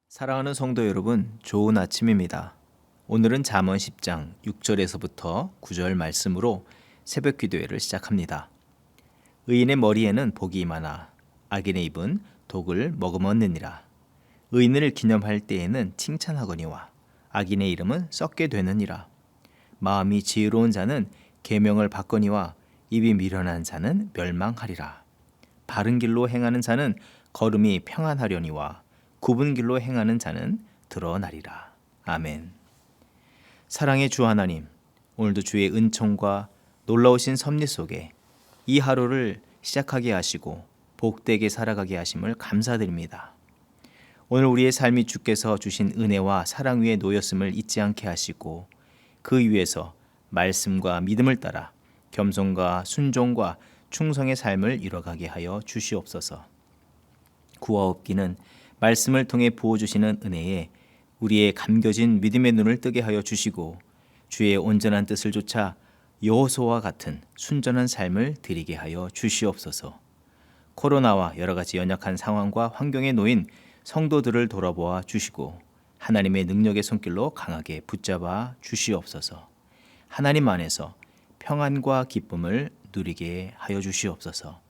사랑하는 성도 여러분, 좋은 아침입니다. 오늘은 잠언 10장 6절에서부터 9절 말씀으로 새벽 기도회를 시작합니다. 의인의 머리에는 복이 많아 악인의 입은 독을 머금었느니라. 의인을 기념할 때에는 칭찬하거니와 악인의 이름은 썩게 되느니라. 마음이 지혜로운 자는 계명을 받거니와 입이 미련한 자는 멸망하리라. 바른 길로 행하는 자는 걸음이 평안하려니와 굽은 길로 행하는 자는 드러나리라. 아멘. 사랑의 주 하나님, 오늘도 주의 은총과 놀라우신 섭리 속에 이 하루를 시작하게 하시고 복되게 살아가게 하심을 감사드립니다. 오늘 우리의 삶이 주께서 주신 은혜와 사랑 위에 놓였음을 잊지 않게 하시고 그 위에서 말씀과 믿음을 따라 겸손과 순종과 충성의 삶을 이뤄가게 하여 주시옵소서. 구하옵기는 말씀을 통해 부어주시는 은혜에 우리의 감겨진 믿음의 눈을 뜨게 하여 주시고 주의 온전한 뜻을 좇아 여호수아와 같은 순전한 삶을 드리게 하여 주시옵소서. 코로나와 여러 가지 연약한 상황과 환경에 놓인 성도들을 돌아보아 주시고 하나님의 능력의 손길로 강하게 붙잡아 주시옵소서. 하나님 안에서 평안과 기쁨을 누리게 하여 주시옵소서.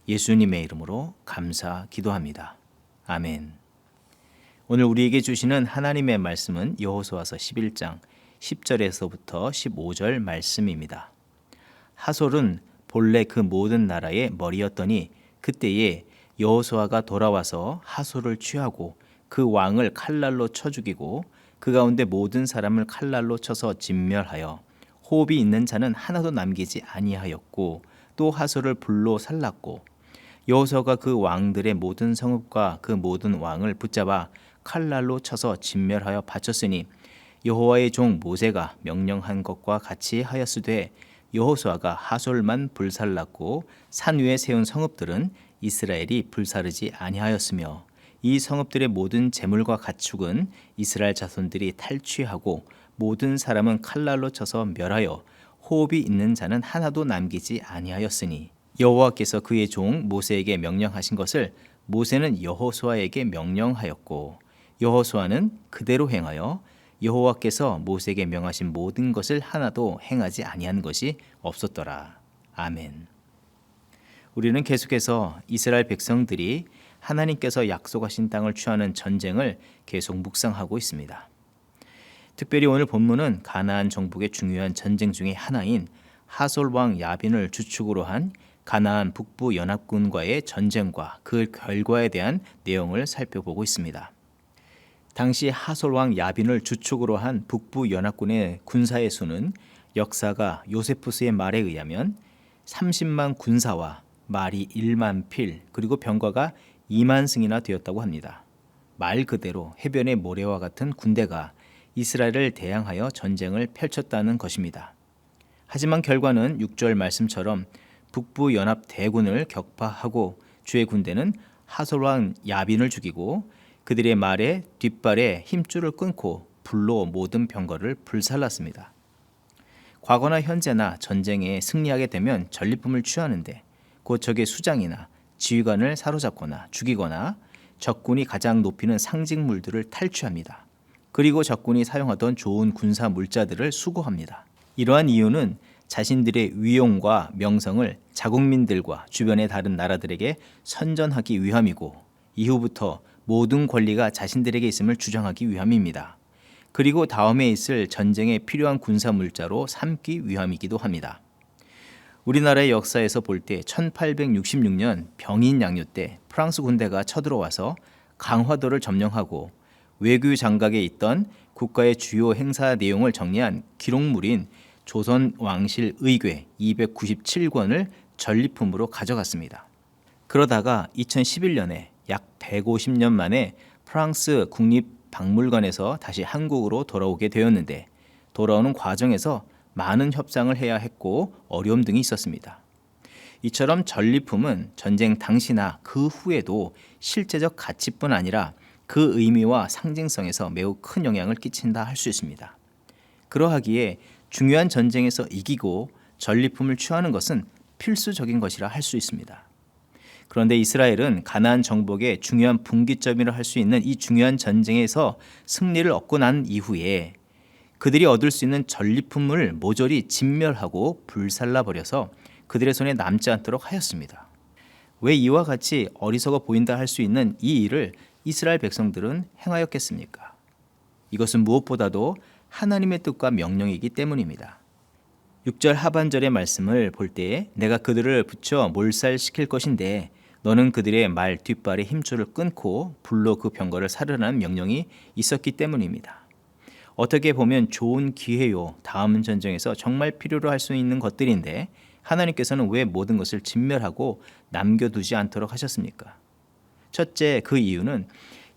예수님의 이름으로 감사 기도합니다. 아멘. 오늘 우리에게 주시는 하나님의 말씀은 여호수아서 11장 10절에서부터 15절 말씀입니다. 하솔은 본래 그 모든 나라의 머리였더니 그때에 여호수아가 돌아와서 하솔을 취하고 그 왕을 칼날로 쳐 죽이고 그 가운데 모든 사람을 칼날로 쳐서 진멸하여 호흡이 있는 자는 하나도 남기지 아니하였고 또 하솔을 불로 살랐고 여호수아가 그 왕들의 모든 성읍과 그 모든 왕을 붙잡아 칼날로 쳐서 진멸하여 바쳤으니 여호와의 종 모세가 명령한 것과 같이 하였으되 여호수아가 하솔만 불살랐고 산 위에 세운 성읍들은 이스라엘이 불사르지 아니하였으며 이 성읍들의 모든 재물과 가축은 이스라엘 자손들이 탈취하고 모든 사람은 칼날로 쳐서 멸하여 호흡이 있는 자는 하나도 남기지 아니하였으니 여호와께서 그의 종 모세에게 명령하신 것을 모세는 여호수아에게 명령하였고 여호수아는 그대로 행하여 여호와께서 모세에게 명하신 모든 것을 하나도 행하지 아니한 것이 없었더라. 아멘. 우리는 계속해서 이스라엘 백성들이 하나님께서 약속하신 땅을 취하는 전쟁을 계속 묵상하고 있습니다. 특별히 오늘 본문은 가나안 정복의 중요한 전쟁 중의 하나인 하솔 왕 야빈을 주축으로 한 가나안 북부 연합군과의 전쟁과 그 결과에 대한 내용을 살펴보고 있습니다. 당시 하솔 왕 야빈을 주축으로 한 북부 연합군의 군사의 수는 역사가 요세푸스의 말에 의하면 30만 군사와 말이 1만 필 그리고 병거가 2만 승이나 되었다고 합니다. 말 그대로 해변의 모래와 같은 군대가 이스라엘을 대항하여 전쟁을 펼쳤다는 것입니다. 하지만 결과는 6절 말씀처럼 북부 연합 대군을 격파하고 주의 군대는 하솔 왕 야빈을 죽이고 그들의 말에 뒷발에 힘줄을 끊고 불로 모든 병거를 불살랐습니다. 과거나 현재나 전쟁에 승리하게 되면 전리품을 취하는데 곧 적의 수장이나 지휘관을 사로잡거나 죽이거나 적군이 가장 높이는 상징물들을 탈취합니다. 그리고 적군이 사용하던 좋은 군사 물자들을 수거합니다. 이러한 이유는 자신들의 위용과 명성을 자국민들과 주변의 다른 나라들에게 선전하기 위함이고 이후부터 모든 권리가 자신들에게 있음을 주장하기 위함입니다. 그리고 다음에 있을 전쟁에 필요한 군사 물자로 삼기 위함이기도 합니다. 우리나라의 역사에서 볼 때 1866년 병인 양요 때 프랑스 군대가 쳐들어와서 강화도를 점령하고 외교 장각에 있던 국가의 주요 행사 내용을 정리한 기록물인 조선 왕실 의궤 297권을 전리품으로 가져갔습니다. 그러다가 2011년에 약 150년 만에 프랑스 국립박물관에서 다시 한국으로 돌아오게 되었는데 돌아오는 과정에서 많은 협상을 해야 했고 어려움 등이 있었습니다. 이처럼 전리품은 전쟁 당시나 그 후에도 실제적 가치뿐 아니라 그 의미와 상징성에서 매우 큰 영향을 끼친다 할 수 있습니다. 그러하기에 중요한 전쟁에서 이기고 전리품을 취하는 것은 필수적인 것이라 할 수 있습니다. 그런데 이스라엘은 가나안 정복의 중요한 분기점이라 할 수 있는 이 중요한 전쟁에서 승리를 얻고 난 이후에 그들이 얻을 수 있는 전리품을 모조리 진멸하고 불살라 버려서 그들의 손에 남지 않도록 하였습니다. 왜 이와 같이 어리석어 보인다 할 수 있는 이 일을 이스라엘 백성들은 행하였겠습니까? 이것은 무엇보다도 하나님의 뜻과 명령이기 때문입니다. 6절 하반절의 말씀을 볼 때 내가 그들을 붙여 몰살시킬 것인데 너는 그들의 말 뒷발의 힘줄을 끊고 불로 그 병거를 사르라는 명령이 있었기 때문입니다. 어떻게 보면 좋은 기회요. 다음 전쟁에서 정말 필요로 할 수 있는 것들인데 하나님께서는 왜 모든 것을 진멸하고 남겨두지 않도록 하셨습니까? 첫째, 그 이유는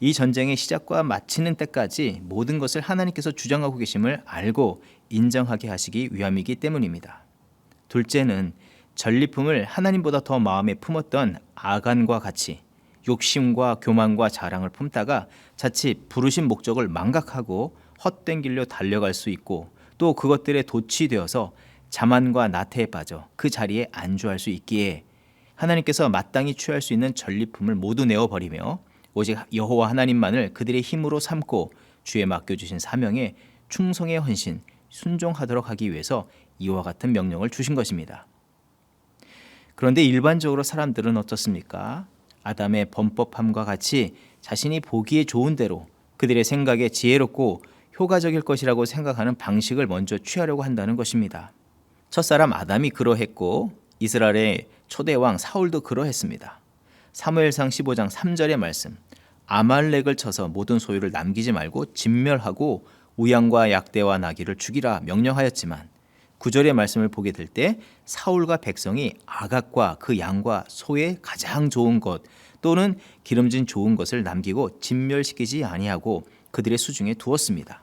이 전쟁의 시작과 마치는 때까지 모든 것을 하나님께서 주장하고 계심을 알고 인정하게 하시기 위함이기 때문입니다. 둘째는 전리품을 하나님보다 더 마음에 품었던 아간과 같이 욕심과 교만과 자랑을 품다가 자칫 부르신 목적을 망각하고 헛된 길로 달려갈 수 있고 또 그것들에 도취되어서 자만과 나태에 빠져 그 자리에 안주할 수 있기에 하나님께서 마땅히 취할 수 있는 전리품을 모두 내어버리며 오직 여호와 하나님만을 그들의 힘으로 삼고 주에 맡겨주신 사명에 충성의 헌신, 순종하도록 하기 위해서 이와 같은 명령을 주신 것입니다. 그런데 일반적으로 사람들은 어떻습니까? 아담의 범법함과 같이 자신이 보기에 좋은 대로 그들의 생각에 지혜롭고 효과적일 것이라고 생각하는 방식을 먼저 취하려고 한다는 것입니다. 첫사람 아담이 그러했고 이스라엘의 초대왕 사울도 그러했습니다. 사무엘상 15장 3절의 말씀, 아말렉을 쳐서 모든 소유를 남기지 말고 진멸하고 우양과 약대와 나귀를 죽이라 명령하였지만 9절의 말씀을 보게 될 때 사울과 백성이 아각과 그 양과 소의 가장 좋은 것 또는 기름진 좋은 것을 남기고 진멸시키지 아니하고 그들의 수중에 두었습니다.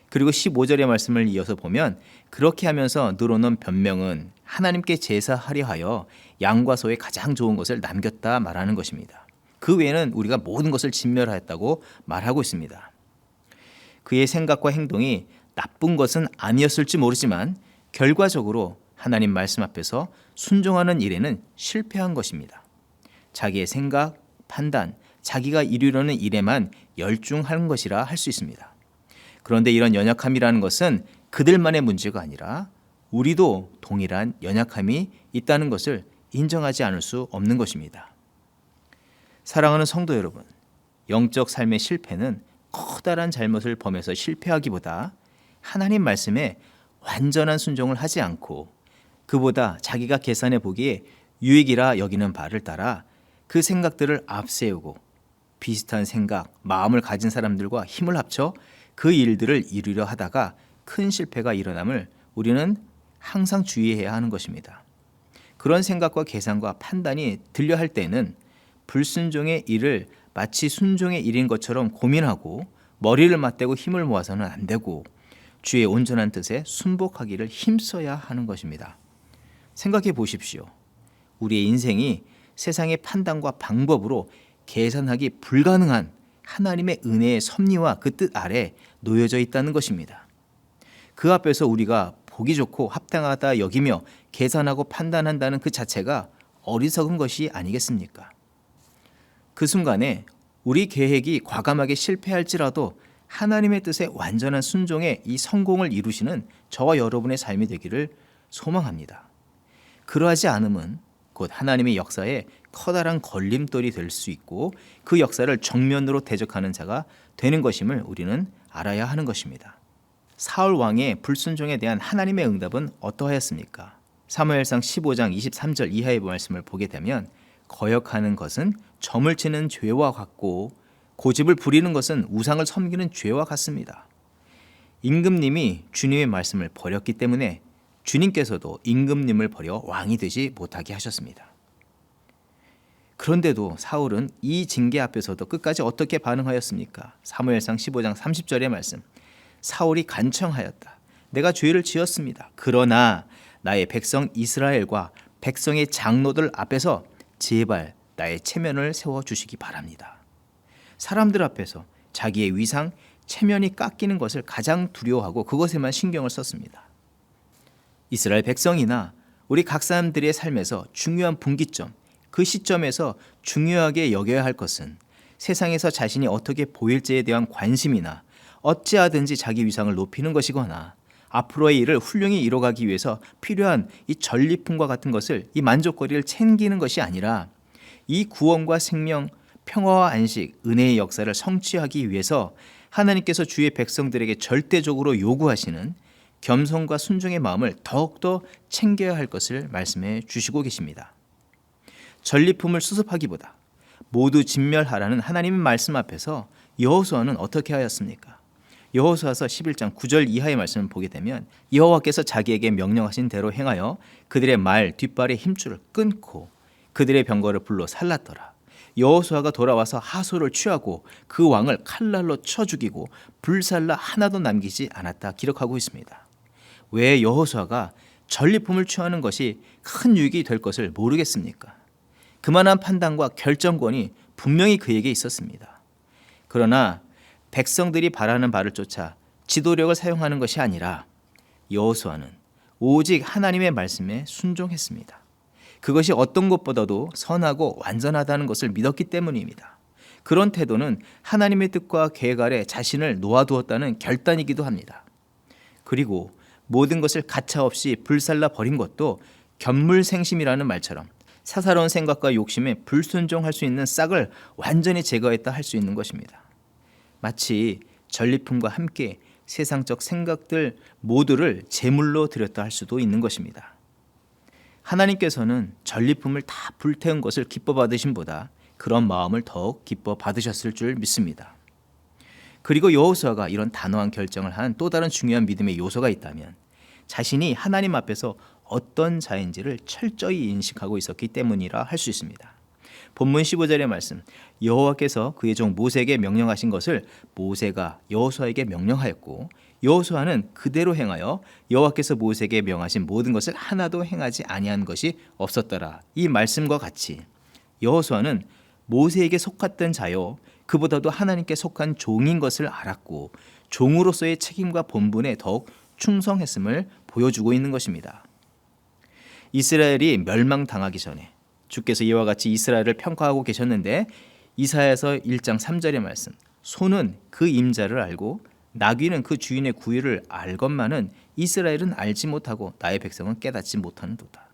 그리고 15절의 말씀을 이어서 보면 그렇게 하면서 늘어놓은 변명은 하나님께 제사하려 하여 양과 소의 가장 좋은 것을 남겼다 말하는 것입니다. 그 외에는 우리가 모든 것을 진멸하였다고 말하고 있습니다. 그의 생각과 행동이 나쁜 것은 아니었을지 모르지만 결과적으로 하나님 말씀 앞에서 순종하는 일에는 실패한 것입니다. 자기의 생각, 판단, 자기가 이루려는 일에만 열중하는 것이라 할 수 있습니다. 그런데 이런 연약함이라는 것은 그들만의 문제가 아니라 우리도 동일한 연약함이 있다는 것을 인정하지 않을 수 없는 것입니다. 사랑하는 성도 여러분, 영적 삶의 실패는 커다란 잘못을 범해서 실패하기보다 하나님 말씀에 완전한 순종을 하지 않고 그보다 자기가 계산해 보기에 유익이라 여기는 바를 따라 그 생각들을 앞세우고 비슷한 생각, 마음을 가진 사람들과 힘을 합쳐 그 일들을 이루려 하다가 큰 실패가 일어남을 우리는 항상 주의해야 하는 것입니다. 그런 생각과 계산과 판단이 들려 할 때는 불순종의 일을 마치 순종의 일인 것처럼 고민하고 머리를 맞대고 힘을 모아서는 안 되고 주의 온전한 뜻에 순복하기를 힘써야 하는 것입니다. 생각해 보십시오. 우리의 인생이 세상의 판단과 방법으로 계산하기 불가능한 하나님의 은혜의 섭리와 그 뜻 아래 놓여져 있다는 것입니다. 그 앞에서 우리가 보기 좋고 합당하다 여기며 계산하고 판단한다는 그 자체가 어리석은 것이 아니겠습니까? 그 순간에 우리 계획이 과감하게 실패할지라도 하나님의 뜻에 완전한 순종에 이 성공을 이루시는 저와 여러분의 삶이 되기를 소망합니다. 그러하지 않음은 곧 하나님의 역사에 커다란 걸림돌이 될 수 있고 그 역사를 정면으로 대적하는 자가 되는 것임을 우리는 알아야 하는 것입니다. 사울 왕의 불순종에 대한 하나님의 응답은 어떠하였습니까? 사무엘상 15장 23절 이하의 말씀을 보게 되면 거역하는 것은 점을 치는 죄와 같고 고집을 부리는 것은 우상을 섬기는 죄와 같습니다. 임금님이 주님의 말씀을 버렸기 때문에 주님께서도 임금님을 버려 왕이 되지 못하게 하셨습니다. 그런데도 사울은 이 징계 앞에서도 끝까지 어떻게 반응하였습니까? 사무엘상 15장 30절의 말씀, 사울이 간청하였다. 내가 죄를 지었습니다. 그러나 나의 백성 이스라엘과 백성의 장로들 앞에서 제발 나의 체면을 세워주시기 바랍니다. 사람들 앞에서 자기의 위상, 체면이 깎이는 것을 가장 두려워하고 그것에만 신경을 썼습니다. 이스라엘 백성이나 우리 각 사람들의 삶에서 중요한 분기점, 그 시점에서 중요하게 여겨야 할 것은 세상에서 자신이 어떻게 보일지에 대한 관심이나 어찌하든지 자기 위상을 높이는 것이거나 앞으로의 일을 훌륭히 이뤄가기 위해서 필요한 이 전리품과 같은 것을, 이 만족거리를 챙기는 것이 아니라 이 구원과 생명, 평화와 안식, 은혜의 역사를 성취하기 위해서 하나님께서 주의 백성들에게 절대적으로 요구하시는 겸손과 순종의 마음을 더욱더 챙겨야 할 것을 말씀해 주시고 계십니다. 전리품을 수습하기보다 모두 진멸하라는 하나님의 말씀 앞에서 여호수아는 어떻게 하였습니까? 여호수아서 11장 9절 이하의 말씀을 보게 되면 여호와께서 자기에게 명령하신 대로 행하여 그들의 말 뒷발의 힘줄을 끊고 그들의 병거를 불로 살랐더라. 여호수아가 돌아와서 하소를 취하고 그 왕을 칼날로 쳐 죽이고 불살라 하나도 남기지 않았다 기록하고 있습니다. 왜 여호수아가 전리품을 취하는 것이 큰 유익이 될 것을 모르겠습니까? 그만한 판단과 결정권이 분명히 그에게 있었습니다. 그러나 백성들이 바라는 바를 쫓아 지도력을 사용하는 것이 아니라 여호수아는 오직 하나님의 말씀에 순종했습니다. 그것이 어떤 것보다도 선하고 완전하다는 것을 믿었기 때문입니다. 그런 태도는 하나님의 뜻과 계획 아래 자신을 놓아두었다는 결단이기도 합니다. 그리고 모든 것을 가차없이 불살라 버린 것도 견물생심이라는 말처럼 사사로운 생각과 욕심에 불순종할 수 있는 싹을 완전히 제거했다 할 수 있는 것입니다. 마치 전리품과 함께 세상적 생각들 모두를 제물로 드렸다 할 수도 있는 것입니다. 하나님께서는 전리품을 다 불태운 것을 기뻐 받으심보다 그런 마음을 더욱 기뻐 받으셨을 줄 믿습니다. 그리고 여호수아가 이런 단호한 결정을 한 또 다른 중요한 믿음의 요소가 있다면 자신이 하나님 앞에서 어떤 자인지를 철저히 인식하고 있었기 때문이라 할 수 있습니다. 본문 15절의 말씀, 여호와께서 그의 종 모세에게 명령하신 것을 모세가 여호수아에게 명령하였고 여호수아는 그대로 행하여 여호와께서 모세에게 명하신 모든 것을 하나도 행하지 아니한 것이 없었더라. 이 말씀과 같이 여호수아는 모세에게 속했던 자요, 그보다도 하나님께 속한 종인 것을 알았고 종으로서의 책임과 본분에 더욱 충성했음을 보여주고 있는 것입니다. 이스라엘이 멸망당하기 전에 주께서 이와 같이 이스라엘을 평가하고 계셨는데 이사야서 1장 3절의 말씀, 소는 그 임자를 알고 나귀는 그 주인의 구유를 알건만은 이스라엘은 알지 못하고 나의 백성은 깨닫지 못하는도다.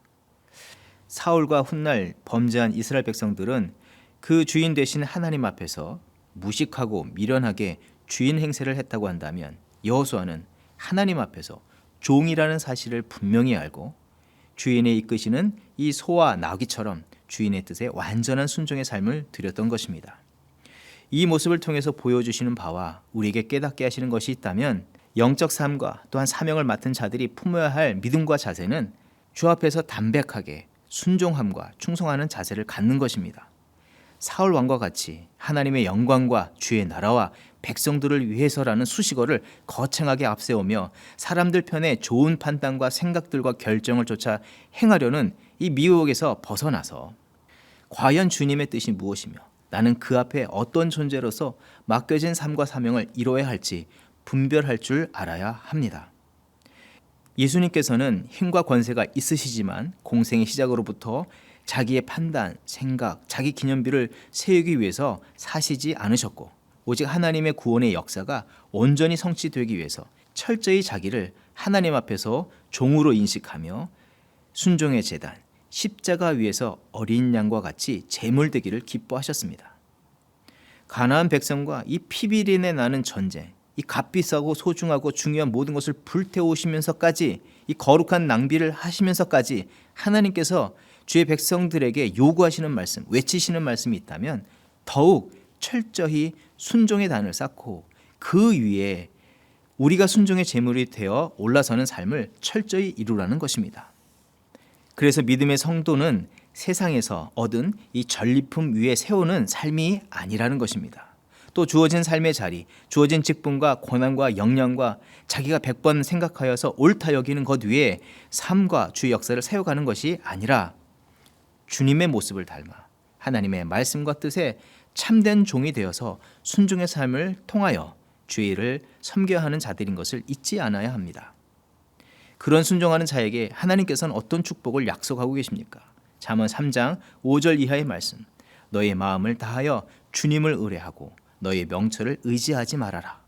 사울과 훗날 범죄한 이스라엘 백성들은 그 주인 되신 하나님 앞에서 무식하고 미련하게 주인 행세를 했다고 한다면 여호수아는 하나님 앞에서 종이라는 사실을 분명히 알고 주인의 이끄시는 이 소와 나귀처럼 주인의 뜻에 완전한 순종의 삶을 드렸던 것입니다. 이 모습을 통해서 보여주시는 바와 우리에게 깨닫게 하시는 것이 있다면 영적 삶과 또한 사명을 맡은 자들이 품어야 할 믿음과 자세는 주 앞에서 담백하게 순종함과 충성하는 자세를 갖는 것입니다. 사울 왕과 같이 하나님의 영광과 주의 나라와 백성들을 위해서라는 수식어를 거창하게 앞세우며 사람들 편에 좋은 판단과 생각들과 결정을 쫓아 행하려는 이 미혹에서 벗어나서 과연 주님의 뜻이 무엇이며 나는 그 앞에 어떤 존재로서 맡겨진 삶과 사명을 이루어야 할지 분별할 줄 알아야 합니다. 예수님께서는 힘과 권세가 있으시지만 공생의 시작으로부터 자기의 판단, 생각, 자기 기념비를 세우기 위해서 사시지 않으셨고 오직 하나님의 구원의 역사가 온전히 성취되기 위해서 철저히 자기를 하나님 앞에서 종으로 인식하며 순종의 제단, 십자가 위에서 어린 양과 같이 제물되기를 기뻐하셨습니다. 가나안 백성과 이 피비린내 나는 전쟁, 이 값비싸고 소중하고 중요한 모든 것을 불태우시면서까지 이 거룩한 낭비를 하시면서까지 하나님께서 주의 백성들에게 요구하시는 말씀, 외치시는 말씀이 있다면 더욱 철저히 순종의 단을 쌓고 그 위에 우리가 순종의 제물이 되어 올라서는 삶을 철저히 이루라는 것입니다. 그래서 믿음의 성도는 세상에서 얻은 이 전리품 위에 세우는 삶이 아니라는 것입니다. 또 주어진 삶의 자리, 주어진 직분과 권한과 역량과 자기가 100번 생각하여서 옳다 여기는 것 위에 삶과 주의 역사를 세워가는 것이 아니라 주님의 모습을 닮아 하나님의 말씀과 뜻에 참된 종이 되어서 순종의 삶을 통하여 주의 일을 섬겨야 하는 자들인 것을 잊지 않아야 합니다. 그런 순종하는 자에게 하나님께서는 어떤 축복을 약속하고 계십니까? 잠언 3장 5절 이하의 말씀. 너의 마음을 다하여 주님을 의뢰하고 너의 명철을 의지하지 말아라.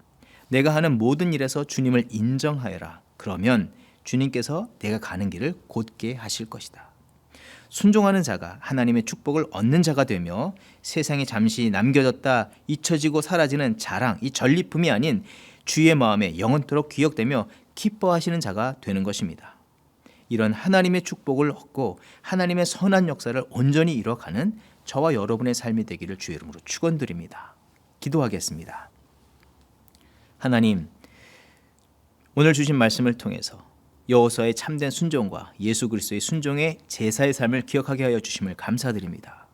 내가 하는 모든 일에서 주님을 인정하여라. 그러면 주님께서 내가 가는 길을 곧게 하실 것이다. 순종하는 자가 하나님의 축복을 얻는 자가 되며 세상에 잠시 남겨졌다 잊혀지고 사라지는 자랑, 이 전리품이 아닌 주의 마음에 영원토록 기억되며 기뻐하시는 자가 되는 것입니다. 이런 하나님의 축복을 얻고 하나님의 선한 역사를 온전히 이뤄가는 저와 여러분의 삶이 되기를 주의 이름으로 축원드립니다. 기도하겠습니다. 하나님, 오늘 주신 말씀을 통해서 여호수아의 참된 순종과 예수 그리스도의 순종의 제사의 삶을 기억하게 하여 주심을 감사드립니다.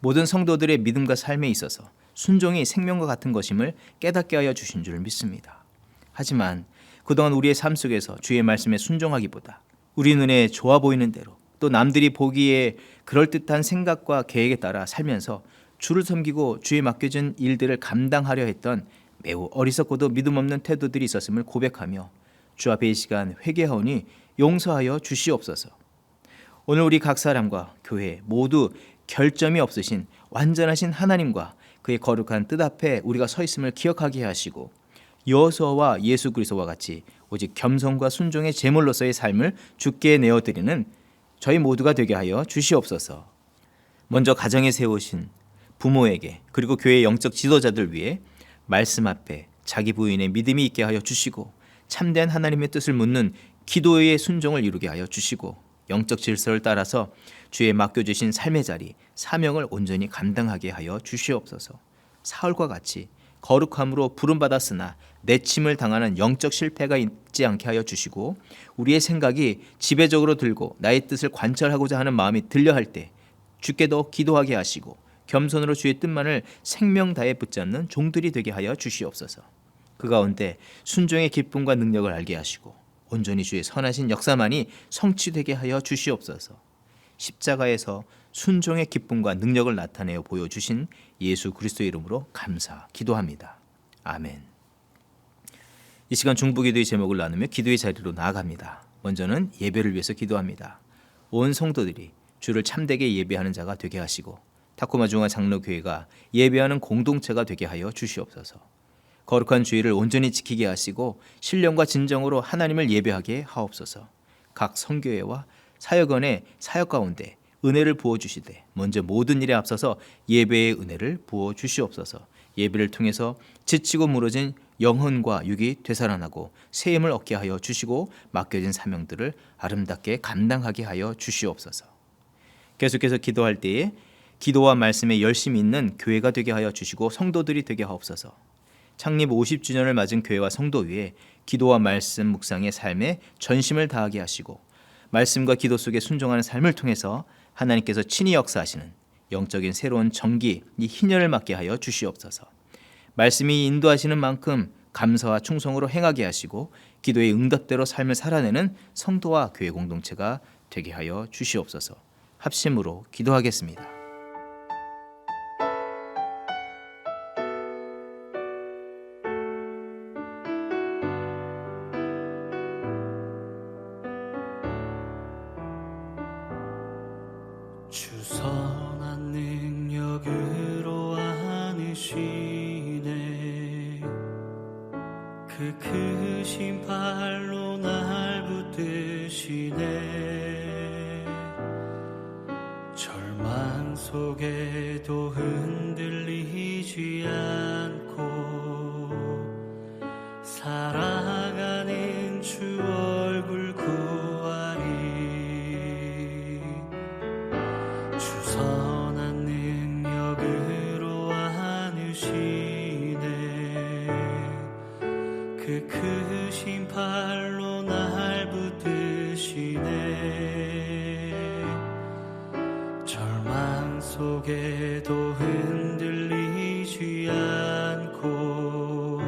모든 성도들의 믿음과 삶에 있어서 순종이 생명과 같은 것임을 깨닫게 하여 주신 줄 믿습니다. 하지만 그동안 우리의 삶 속에서 주의 말씀에 순종하기보다 우리 눈에 좋아 보이는 대로 또 남들이 보기에 그럴듯한 생각과 계획에 따라 살면서 주를 섬기고 주에 맡겨진 일들을 감당하려 했던 매우 어리석고도 믿음 없는 태도들이 있었음을 고백하며 주 앞에 이 시간 회개하오니 용서하여 주시옵소서. 오늘 우리 각 사람과 교회 모두 결점이 없으신 완전하신 하나님과 그의 거룩한 뜻 앞에 우리가 서 있음을 기억하게 하시고 여호수아와 예수 그리스도와 같이 오직 겸손과 순종의 제물로서의 삶을 주께 내어드리는 저희 모두가 되게 하여 주시옵소서. 먼저 가정에 세우신 부모에게 그리고 교회 영적 지도자들 위해 말씀 앞에 자기 부인의 믿음이 있게 하여 주시고 참된 하나님의 뜻을 묻는 기도의 순종을 이루게 하여 주시고 영적 질서를 따라서 주의 맡겨주신 삶의 자리, 사명을 온전히 감당하게 하여 주시옵소서. 사울과 같이 거룩함으로 부름받았으나 내침을 당하는 영적 실패가 있지 않게 하여 주시고 우리의 생각이 지배적으로 들고 나의 뜻을 관철하고자 하는 마음이 들려 할 때 주께도 기도하게 하시고 겸손으로 주의 뜻만을 생명 다해 붙잡는 종들이 되게 하여 주시옵소서. 그 가운데 순종의 기쁨과 능력을 알게 하시고 온전히 주의 선하신 역사만이 성취되게 하여 주시옵소서. 십자가에서 순종의 기쁨과 능력을 나타내어 보여주신 예수 그리스도의 이름으로 감사 기도합니다. 아멘. 이 시간 중보기도의 제목을 나누며 기도의 자리로 나아갑니다. 먼저는 예배를 위해서 기도합니다. 온 성도들이 주를 참되게 예배하는 자가 되게 하시고 타코마 중앙 장로교회가 예배하는 공동체가 되게 하여 주시옵소서. 거룩한 주의를 온전히 지키게 하시고 신령과 진정으로 하나님을 예배하게 하옵소서. 각 성교회와 사역원의 사역 가운데 은혜를 부어주시되 먼저 모든 일에 앞서서 예배의 은혜를 부어주시옵소서. 예배를 통해서 지치고 무너진 영혼과 육이 되살아나고 새 힘을 얻게 하여 주시고 맡겨진 사명들을 아름답게 감당하게 하여 주시옵소서. 계속해서 기도할 때에 기도와 말씀에 열심히 있는 교회가 되게 하여 주시고 성도들이 되게 하옵소서. 창립 50주년을 맞은 교회와 성도 위에 기도와 말씀 묵상의 삶에 전심을 다하게 하시고 말씀과 기도 속에 순종하는 삶을 통해서 하나님께서 친히 역사하시는 영적인 새로운 정기, 이 희년을 맞게 하여 주시옵소서. 말씀이 인도하시는 만큼 감사와 충성으로 행하게 하시고 기도의 응답대로 삶을 살아내는 성도와 교회 공동체가 되게 하여 주시옵소서. 합심으로 기도하겠습니다. 주 선한 능력으로 안으시네 그 크신 발로 날 붙드시네 절망 속에도 흔들리지 않고 살아가는 주 얼굴 구하리 선한 능력으로 안으시네 그 크신 팔로 날 붙드시네 절망 속에도 흔들리지 않고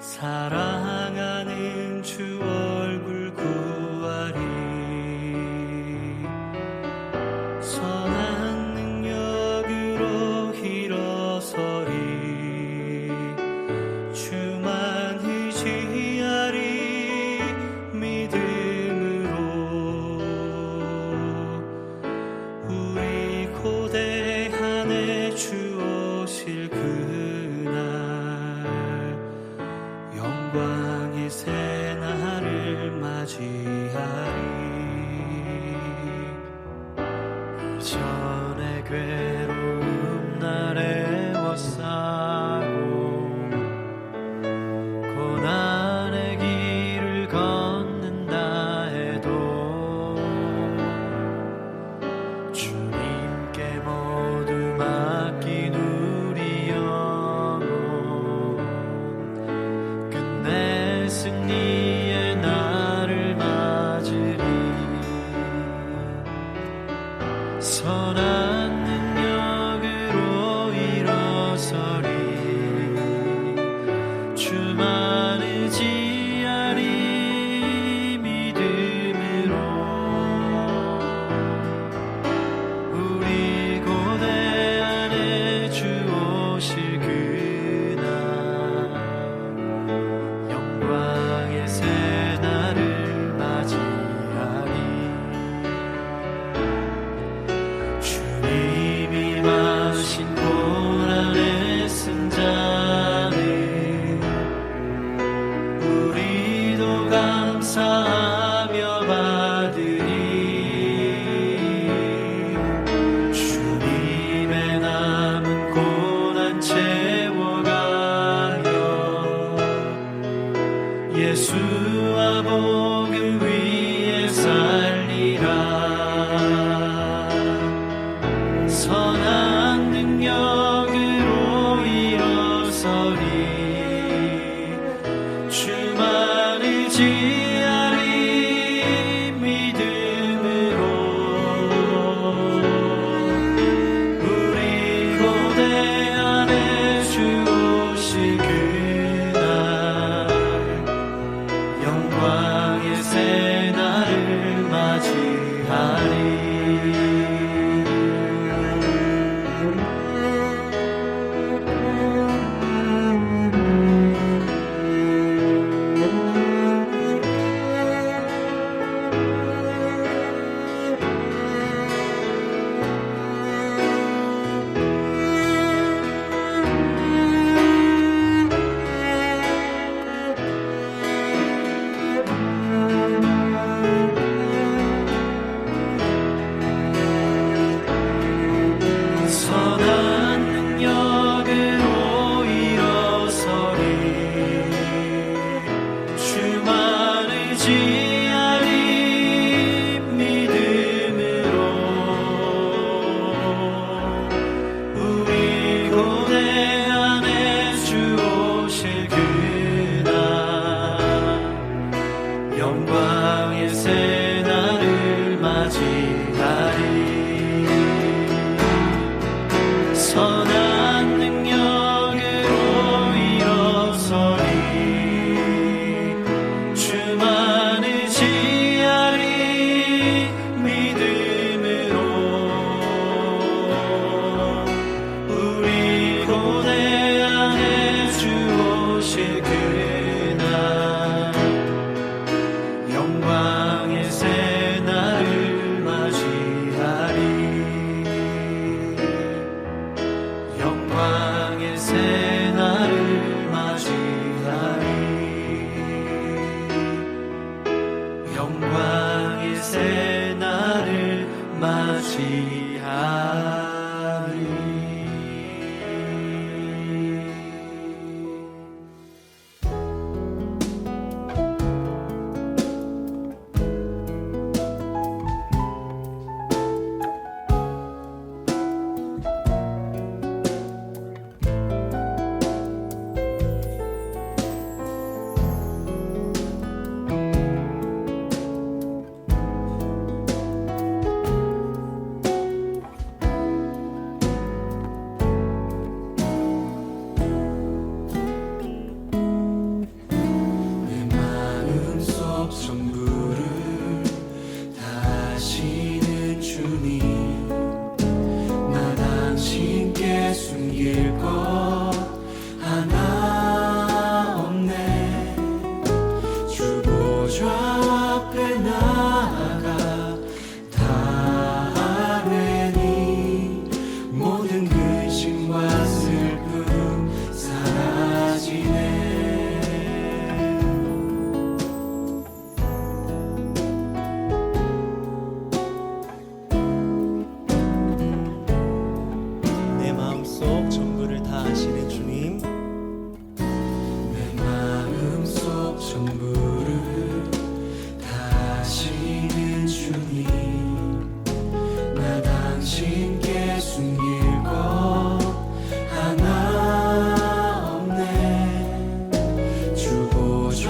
사랑하는 주 얼굴 구하리 선한 능력으로 일어서리 주만 의지하리 믿음으로 영광의 새날을 맞이하리. 이전의 괴로움 날에 워싸고 고난의 길을 걷는다 해도 주님께 모두 맡긴 우리 영혼 끝내 승리의 날을 맞으리. 선한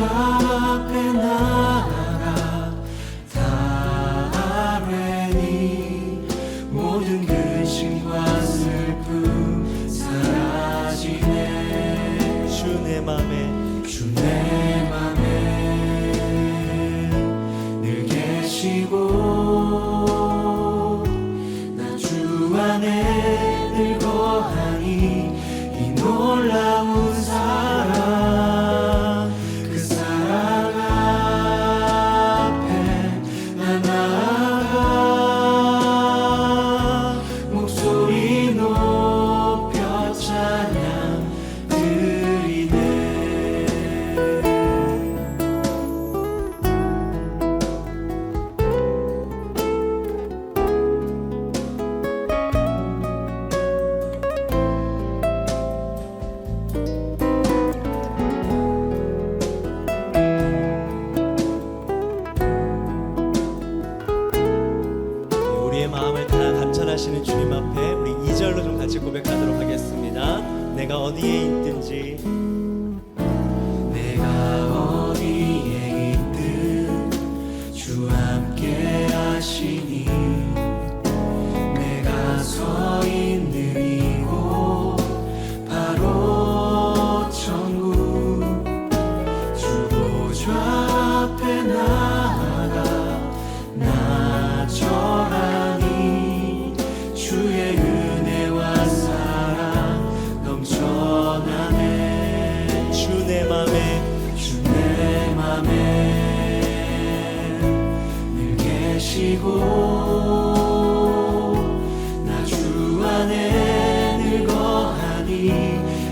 앞에 나아가 다 아뢰니 모든 근심과 슬픔 사라지네. 주 내 맘에 늘 계시고 나 주 안에 늘 거하니 이 놀라운 사랑 그 사랑 앞에 나 나아가 목소리 높여 찬양 드리네. 우리의 마음을 다 감찰하시는 주님 앞에 우리 2절로 좀 같이 고백하도록 하겠습니다. 내가 어디에 있든지 내가 어디에 있든 주 함께 하시니 내가 서 있는 이곳 바로 천국 주 보좌 앞에 나아가 나 절하니 주의 은혜와 사랑 넘쳐나네. 주 내 맘에 늘 계시고 나 주 안에 늘 거하니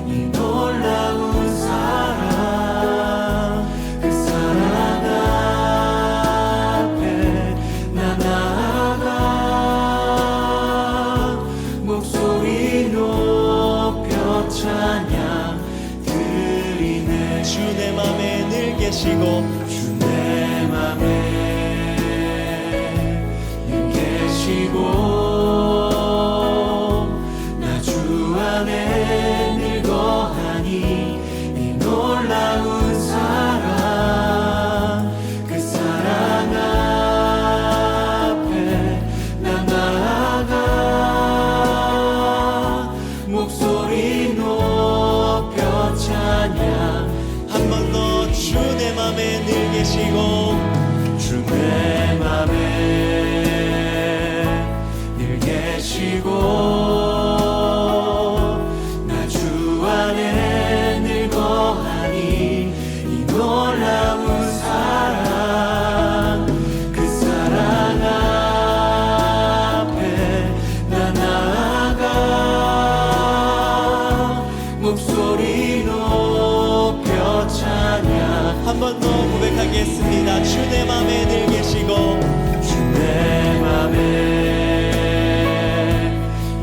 이 놀라운 사랑 그 사랑 앞에 나 나아가 목소리 높여 찬양 드리네. 주 내 맘에 늘 계시고 주 내 맘에 늘 계시고 나 주 안에 늘 거하니 이 놀라운 사랑 그 사랑 앞에 나 나아가 목소리 높여 찬양. 한 번 더 주 내 맘에 늘 계시고 주 내 맘에 늘 계시고 나 주 안에 늘 거하니 이 놀라운 사랑 그 사랑 앞에 나 나아가 목소리 높여 찬양. 한 번 더 고백하겠습니다. 주 내 맘에 늘 계시고 주 내 맘에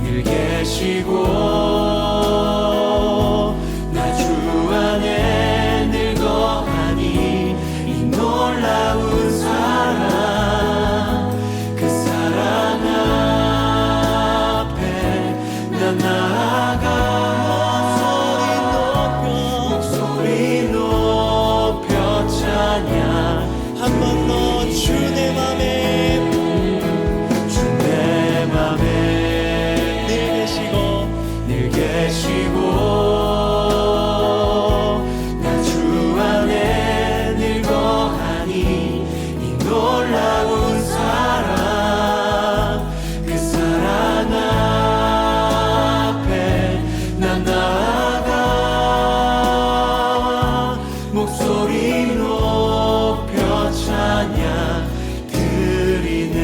늘 계시고 나 주 안에 늘 거하니 이 놀라운 사랑 그 사랑 앞에 나 나아가 목소리 높여 찬양. 한 번 더 주 내 맘에 늘 계시고 나 주 안에 늘 거하니 이 놀라운 사랑 그 사랑 앞에 나 나아가 목소리 높여 찬양 드리네.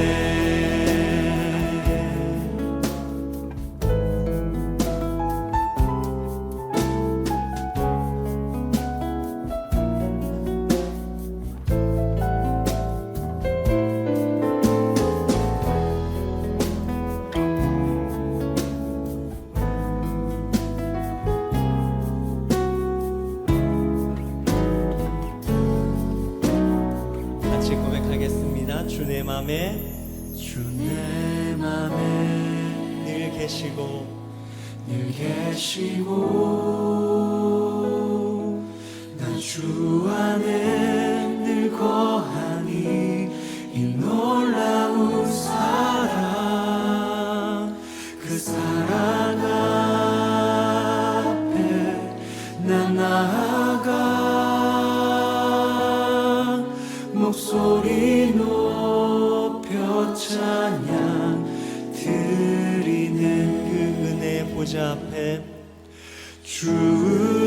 같이 고백하겠습니다. 주 내 맘에 늘 계시고 나 주 안에 소리 높여 찬양 드리는 그 은혜의 보좌 앞에 주